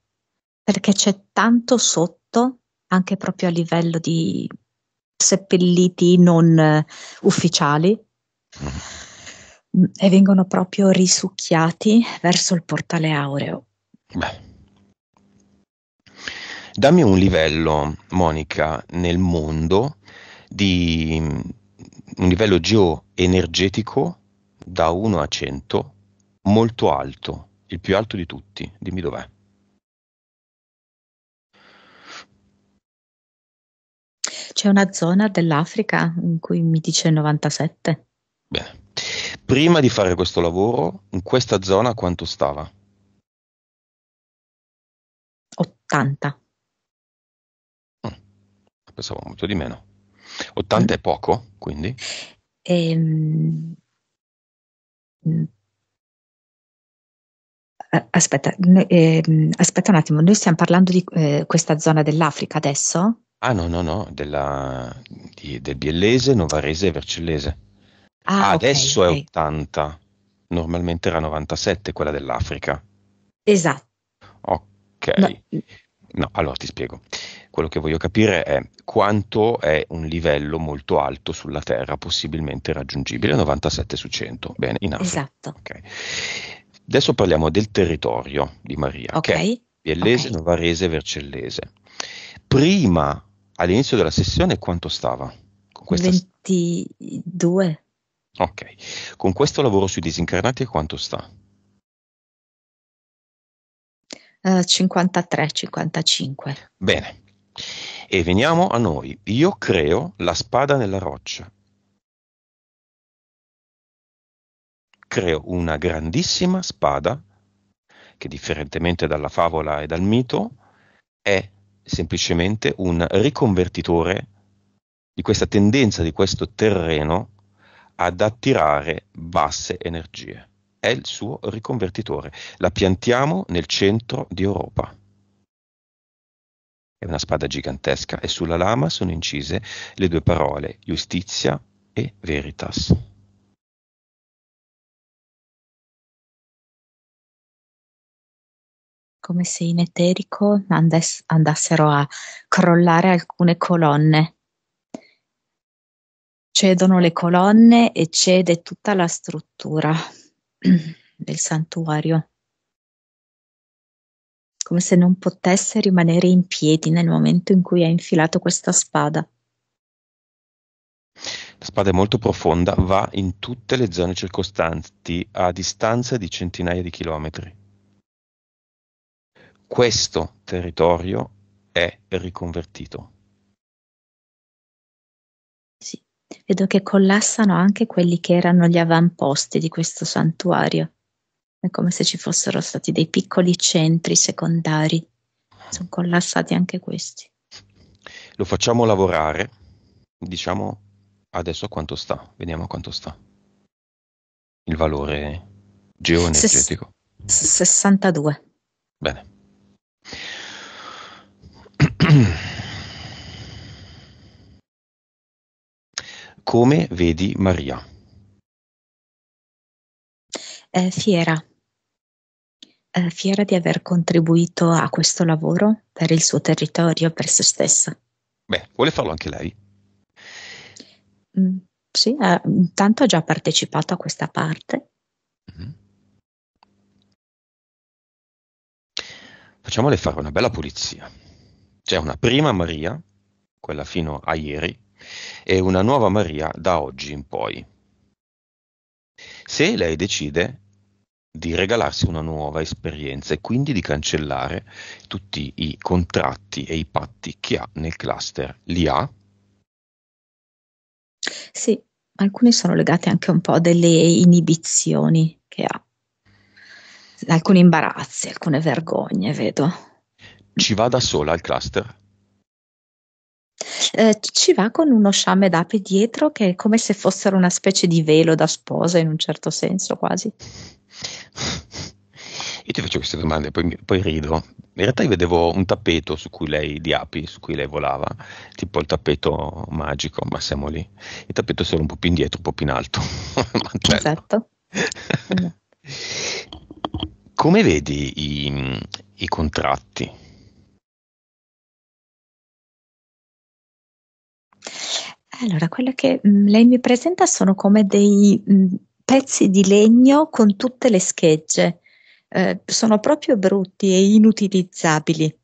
[SPEAKER 2] perché c'è tanto sotto, anche proprio a livello di seppelliti non ufficiali,
[SPEAKER 1] Mhm.
[SPEAKER 2] e vengono proprio risucchiati verso il portale aureo.
[SPEAKER 1] Beh, dammi un livello, Monica, nel mondo di un livello geoenergetico da 1 a 100 molto alto, il più alto di tutti. Dimmi dov'è.
[SPEAKER 2] C'è una zona dell'Africa in cui mi dice 97,
[SPEAKER 1] Bene. Prima di fare questo lavoro, in questa zona quanto stava?
[SPEAKER 2] 80.
[SPEAKER 1] Mm, pensavo molto di meno.
[SPEAKER 2] Mm.
[SPEAKER 1] 80 è poco, quindi?
[SPEAKER 2] Ehm, mm, aspetta un attimo, noi stiamo parlando di questa zona dell'Africa adesso?
[SPEAKER 1] Ah no, no, no, del biellese, novarese e vercellese. Ah,
[SPEAKER 2] Ah, ok,
[SPEAKER 1] adesso è
[SPEAKER 2] ok.
[SPEAKER 1] 80. Normalmente era 97 quella dell'Africa.
[SPEAKER 2] Esatto. No,
[SPEAKER 1] Ok. No, allora ti spiego. Quello che voglio capire è quanto è un livello molto alto sulla Terra, possibilmente raggiungibile, 97 su 100. Bene, in Africa.
[SPEAKER 2] esatto.
[SPEAKER 1] Ok. Adesso parliamo del territorio di Maria,
[SPEAKER 2] Ok,
[SPEAKER 1] che è
[SPEAKER 2] ok.
[SPEAKER 1] biellese, novarese, vercellese. Prima, all'inizio della sessione, quanto stava? Con questa...
[SPEAKER 2] 22,
[SPEAKER 1] Ok. Con questo lavoro sui disincarnati, quanto sta?
[SPEAKER 2] 53, 55.
[SPEAKER 1] Bene. E veniamo a noi. Io creo la spada nella roccia. Creo una grandissima spada che, differentemente dalla favola e dal mito, è semplicemente un riconvertitore di questa tendenza di questo terreno ad attirare basse energie. È il suo riconvertitore. La piantiamo nel centro di Europa. È una spada gigantesca e sulla lama sono incise le due parole Justitia e Veritas.
[SPEAKER 2] Come se in eterico andassero a crollare alcune colonne. Cedono le colonne e cede tutta la struttura del santuario. come se non potesse rimanere in piedi nel momento in cui ha infilato questa spada.
[SPEAKER 1] La spada è molto profonda, va in tutte le zone circostanti a distanza di centinaia di chilometri. Questo territorio è riconvertito.
[SPEAKER 2] Sì, vedo che collassano anche quelli che erano gli avamposti di questo santuario. È come se ci fossero stati dei piccoli centri secondari. Sono collassati anche questi.
[SPEAKER 1] Lo facciamo lavorare, diciamo adesso a quanto sta, vediamo a quanto sta. Il valore
[SPEAKER 2] Ses-
[SPEAKER 1] geoenergetico.
[SPEAKER 2] 62.
[SPEAKER 1] Bene. Come vedi Maria?
[SPEAKER 2] Fiera. Fiera di aver contribuito a questo lavoro per il suo territorio, per se stessa.
[SPEAKER 1] Beh, vuole farlo anche lei?
[SPEAKER 2] Sì, intanto ha già partecipato a questa parte.
[SPEAKER 1] Mhm. Facciamole fare una bella pulizia. C'è una prima Maria, quella fino a ieri, e una nuova Maria da oggi in poi. Se lei decide di regalarsi una nuova esperienza e quindi di cancellare tutti i contratti e i patti che ha nel cluster, li ha?
[SPEAKER 2] Sì, alcuni sono legati anche un po' a delle inibizioni che ha, alcuni imbarazzi, alcune vergogne, vedo.
[SPEAKER 1] Ci va da sola al cluster?
[SPEAKER 2] Ci va con uno sciame d'api dietro che è come se fossero una specie di velo da sposa in un certo senso quasi.
[SPEAKER 1] Io ti faccio queste domande, poi rido. In realtà io vedevo un tappeto su cui lei, di api, su cui lei volava, tipo il tappeto magico, ma siamo lì. Il tappeto è solo un po' più indietro, un po' più in alto. Mantello.
[SPEAKER 2] Esatto. Esatto.
[SPEAKER 1] Come vedi i contratti?
[SPEAKER 2] Allora, quello che lei mi presenta sono come dei pezzi di legno con tutte le schegge. Sono proprio brutti e inutilizzabili.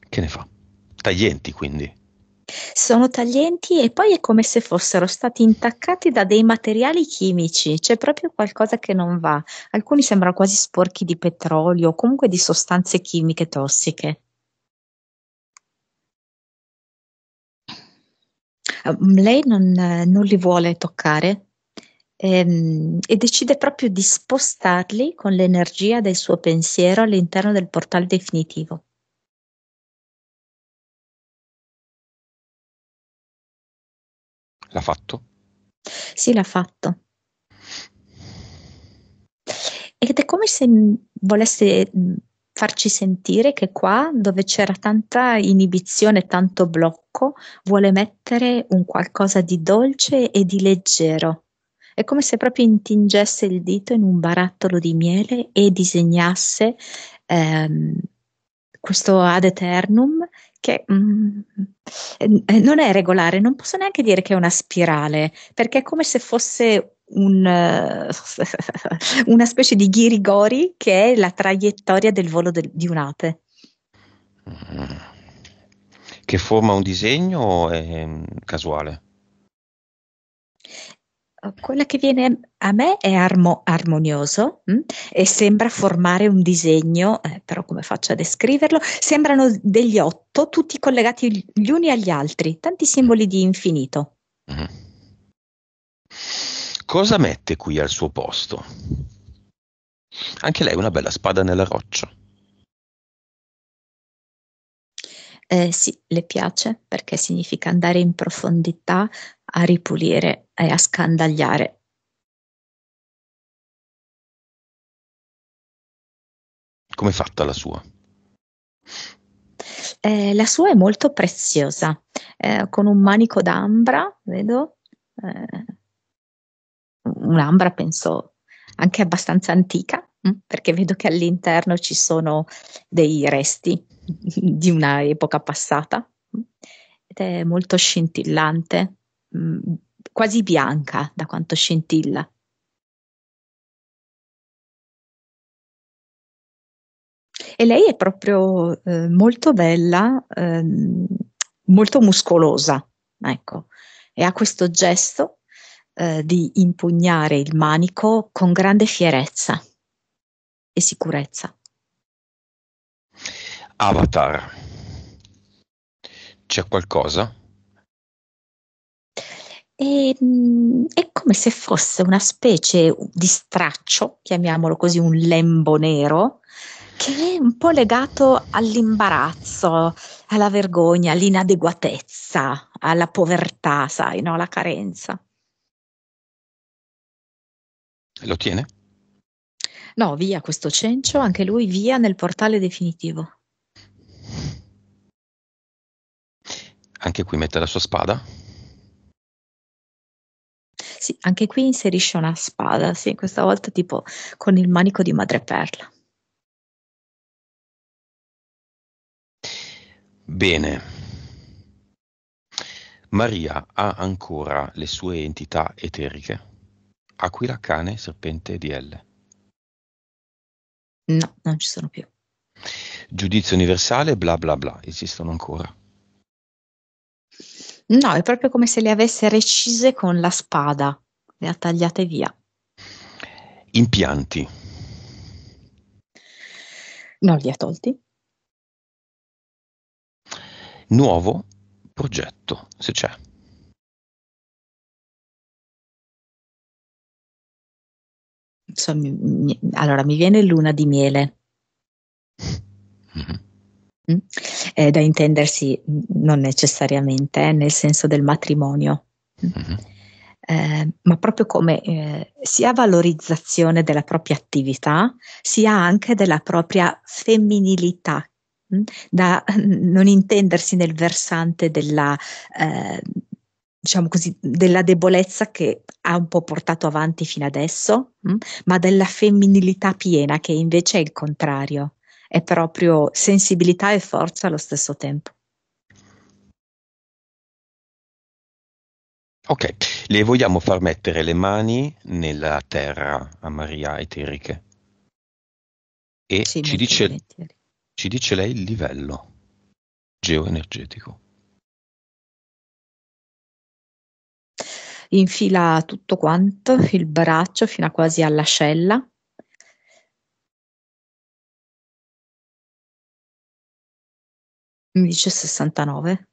[SPEAKER 1] Che ne fa? Taglienti, quindi.
[SPEAKER 2] Sono taglienti e poi è come se fossero stati intaccati da dei materiali chimici. C'è proprio qualcosa che non va. Alcuni sembrano quasi sporchi di petrolio o comunque di sostanze chimiche tossiche. Lei non li vuole toccare e decide proprio di spostarli con l'energia del suo pensiero all'interno del portale definitivo.
[SPEAKER 1] L'ha fatto?
[SPEAKER 2] Sì, l'ha fatto. Ed è come se volesse farci sentire che qua, dove c'era tanta inibizione, tanto blocco, vuole mettere un qualcosa di dolce e di leggero. È come se proprio intingesse il dito in un barattolo di miele e disegnasse ehm, questo ad eternum che non è regolare, non posso neanche dire che è una spirale, perché è come se fosse una specie di ghirigori che è la traiettoria del volo di un'ape.
[SPEAKER 1] Mm. Che forma un disegno o è casuale?
[SPEAKER 2] Quella che viene a me è armonioso, e sembra formare un disegno, però come faccio a descriverlo? Sembrano degli otto, tutti collegati gli uni agli altri, tanti simboli di infinito.
[SPEAKER 1] Mhm. Cosa mette qui al suo posto? Anche lei una bella spada nella roccia.
[SPEAKER 2] Sì, le piace perché significa andare in profondità a ripulire e a scandagliare.
[SPEAKER 1] Come è fatta la sua?
[SPEAKER 2] La sua è molto preziosa, con un manico d'ambra, vedo, eh, un'ambra penso anche abbastanza antica, perché vedo che all'interno ci sono dei resti di una epoca passata, ed è molto scintillante, mh, quasi bianca da quanto scintilla. E lei è proprio molto bella, molto muscolosa, ecco, e ha questo gesto di impugnare il manico con grande fierezza e sicurezza.
[SPEAKER 1] Avatar. C'è qualcosa?
[SPEAKER 2] È come se fosse una specie di straccio, chiamiamolo così, un lembo nero, che è un po' legato all'imbarazzo, alla vergogna, all'inadeguatezza, alla povertà, sai, no? Alla carenza.
[SPEAKER 1] Lo tiene?
[SPEAKER 2] No, via questo cencio, anche lui via nel portale definitivo.
[SPEAKER 1] Anche qui mette la sua spada?
[SPEAKER 2] Sì, anche qui inserisce una spada, sì, questa volta tipo con il manico di madreperla.
[SPEAKER 1] Bene. Maria ha ancora le sue entità eteriche. Aquila, cane, serpente, DL.
[SPEAKER 2] No, non ci sono più.
[SPEAKER 1] Giudizio universale, bla bla bla, esistono ancora.
[SPEAKER 2] No, è proprio come se le avesse recise con la spada, le ha tagliate via.
[SPEAKER 1] Impianti.
[SPEAKER 2] Non li ha tolti?
[SPEAKER 1] Nuovo progetto, se c'è.
[SPEAKER 2] Insomma, allora mi viene luna di miele.
[SPEAKER 1] Mhm.
[SPEAKER 2] Da intendersi non necessariamente, nel senso del matrimonio.
[SPEAKER 1] Mhm.
[SPEAKER 2] Ma proprio come sia valorizzazione della propria attività, sia anche della propria femminilità, da non intendersi nel versante della, diciamo così, della debolezza che ha un po' portato avanti fino adesso, ma della femminilità piena, che invece è il contrario, è proprio sensibilità e forza allo stesso tempo.
[SPEAKER 1] Ok, le vogliamo far mettere le mani nella terra a Maria Eteriche e
[SPEAKER 2] Sì, molto volentieri.
[SPEAKER 1] ci dice lei il livello geoenergetico.
[SPEAKER 2] Infila tutto quanto, il braccio fino a quasi all'ascella. Mi dice 69.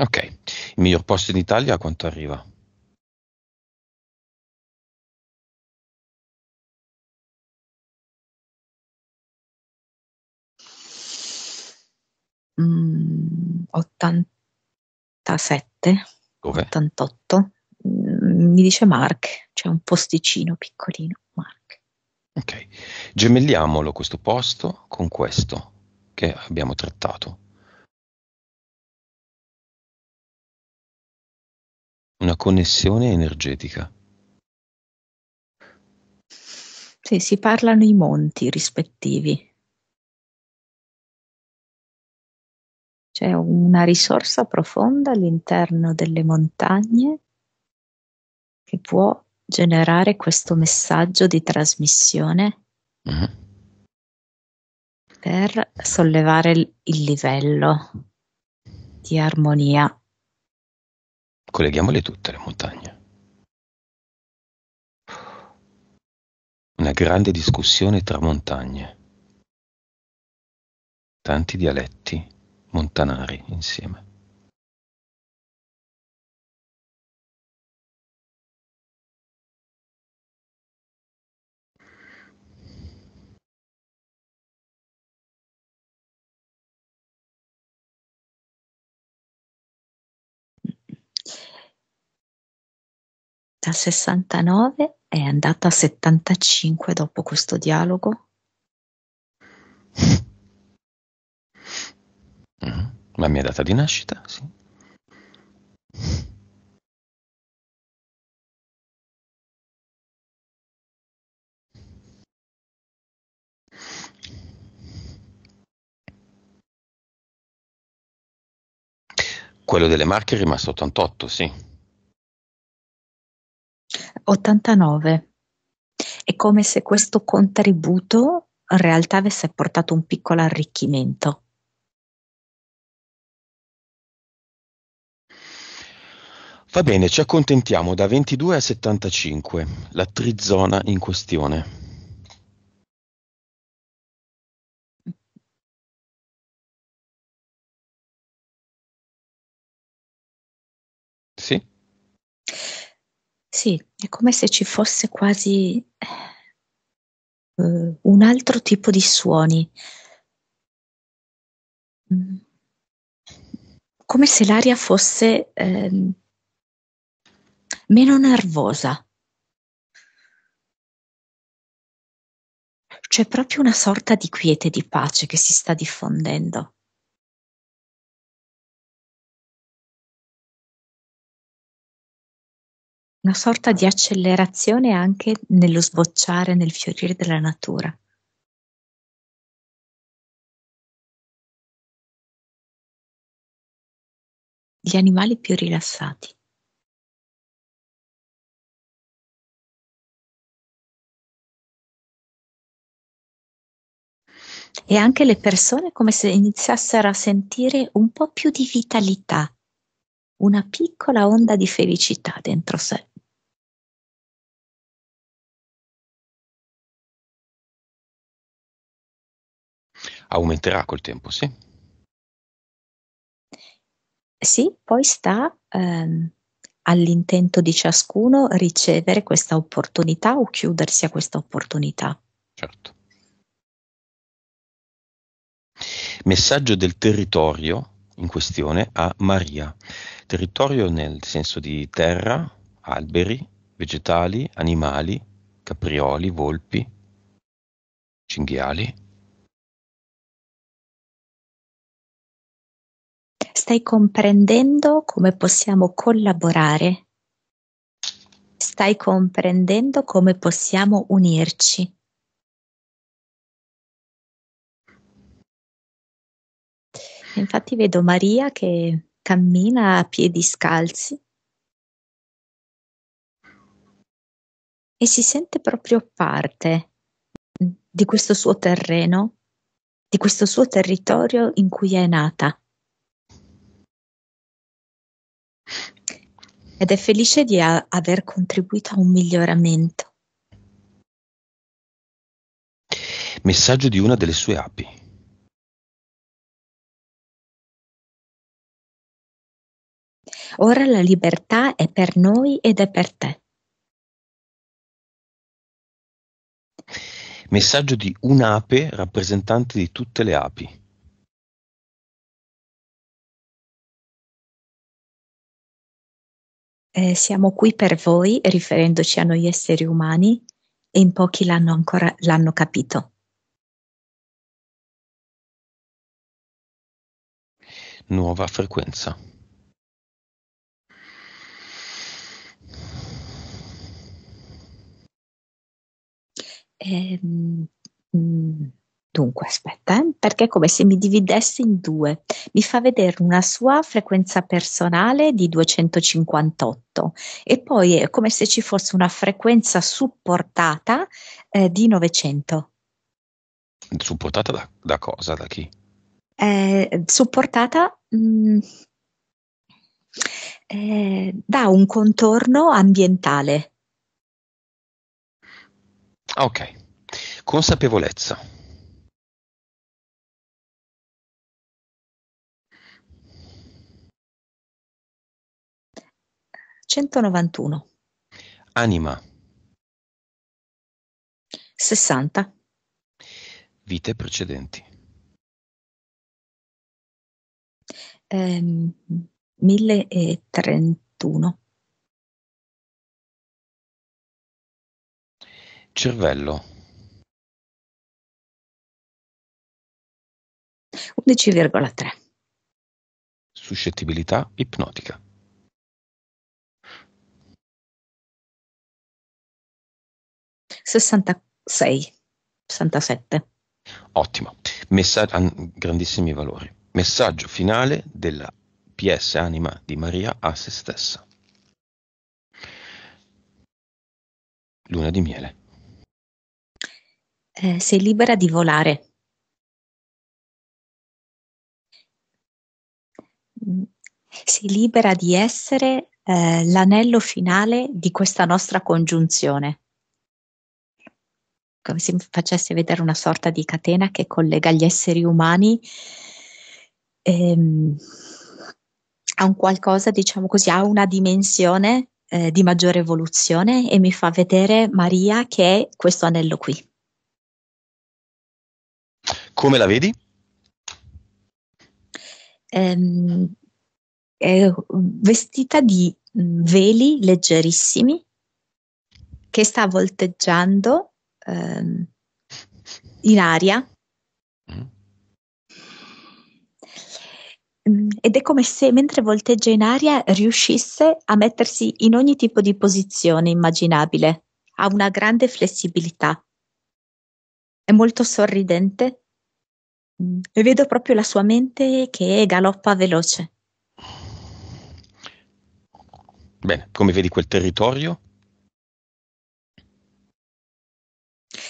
[SPEAKER 1] Ok, il miglior posto in Italia a quanto arriva?
[SPEAKER 2] Mm, 87,
[SPEAKER 1] Dove?
[SPEAKER 2] 88. Mi dice Marche, c'è un posticino piccolino, Marche.
[SPEAKER 1] Ok, gemelliamolo questo posto con questo che abbiamo trattato. Una connessione energetica.
[SPEAKER 2] Sì, si parlano i monti rispettivi. C'è una risorsa profonda all'interno delle montagne che può generare questo messaggio di trasmissione
[SPEAKER 1] Mhm.
[SPEAKER 2] per sollevare il livello di armonia.
[SPEAKER 1] Colleghiamole tutte le montagne. Una grande discussione tra montagne. Tanti dialetti montanari insieme.
[SPEAKER 2] Da 69 è andata a 75 dopo questo dialogo.
[SPEAKER 1] Mhm. La mia data di nascita, sì. Quello delle Marche è rimasto 88, sì.
[SPEAKER 2] 89. È come se questo contributo in realtà avesse portato un piccolo arricchimento.
[SPEAKER 1] Va bene, ci accontentiamo da 22 a 75, la trizona in questione. Sì?
[SPEAKER 2] Sì, è come se ci fosse quasi un altro tipo di suoni. Come se l'aria fosse meno nervosa. C'è proprio una sorta di quiete, di pace che si sta diffondendo. Una sorta di accelerazione anche nello sbocciare, nel fiorire della natura. Gli animali più rilassati. E anche le persone come se iniziassero a sentire un po' più di vitalità, una piccola onda di felicità dentro sé.
[SPEAKER 1] Aumenterà col tempo, sì?
[SPEAKER 2] Sì, poi sta all'intento di ciascuno ricevere questa opportunità o chiudersi a questa opportunità.
[SPEAKER 1] Certo. Messaggio del territorio in questione a Maria. Territorio nel senso di terra, alberi, vegetali, animali, caprioli, volpi, cinghiali.
[SPEAKER 2] Stai comprendendo come possiamo collaborare? Stai comprendendo come possiamo unirci? Infatti vedo Maria che cammina a piedi scalzi e si sente proprio parte di questo suo terreno, di questo suo territorio in cui è nata. Ed è felice di aver contribuito a un miglioramento.
[SPEAKER 1] Messaggio di una delle sue api.
[SPEAKER 2] Ora la libertà è per noi ed è per te.
[SPEAKER 1] Messaggio di un'ape rappresentante di tutte le api.
[SPEAKER 2] Siamo qui per voi, riferendoci a noi esseri umani, e in pochi l'hanno capito.
[SPEAKER 1] Nuova frequenza.
[SPEAKER 2] Dunque, aspetta, perché è come se mi dividessi in due. Mi fa vedere una sua frequenza personale di 258 e poi è come se ci fosse una frequenza supportata di 900.
[SPEAKER 1] Supportata da cosa? Da chi?
[SPEAKER 2] Supportata da un contorno ambientale.
[SPEAKER 1] Ok. Consapevolezza.
[SPEAKER 2] 191.
[SPEAKER 1] Anima.
[SPEAKER 2] 60.
[SPEAKER 1] Vite precedenti.
[SPEAKER 2] 1031.
[SPEAKER 1] Cervello.
[SPEAKER 2] 11,3.
[SPEAKER 1] Suscettibilità ipnotica.
[SPEAKER 2] 66. 67.
[SPEAKER 1] Ottimo. Grandissimi valori. Messaggio finale della PS Anima di Maria a se stessa. Luna di miele.
[SPEAKER 2] Sei libera di volare. Sei libera di essere l'anello finale di questa nostra congiunzione. Come se mi facessi vedere una sorta di catena che collega gli esseri umani a un qualcosa, diciamo così, a una dimensione di maggiore evoluzione, e mi fa vedere Maria che è questo anello qui.
[SPEAKER 1] Come la vedi?
[SPEAKER 2] È vestita di veli leggerissimi che sta volteggiando in aria. Ed è come se mentre volteggia in aria riuscisse a mettersi in ogni tipo di posizione immaginabile. Ha una grande flessibilità. È molto sorridente e vedo proprio la sua mente che galoppa veloce.
[SPEAKER 1] Bene, come vedi quel territorio?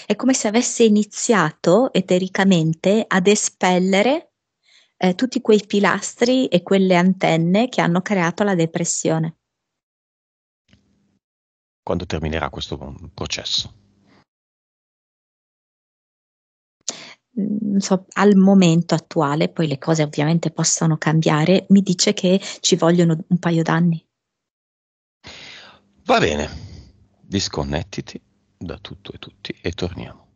[SPEAKER 2] È come se avesse iniziato etericamente ad espellere tutti quei pilastri e quelle antenne che hanno creato la depressione.
[SPEAKER 1] Quando terminerà questo processo?
[SPEAKER 2] Non so, al momento attuale, poi le cose ovviamente possono cambiare, mi dice che ci vogliono un paio d'anni.
[SPEAKER 1] Va bene, disconnettiti da tutto e tutti e torniamo.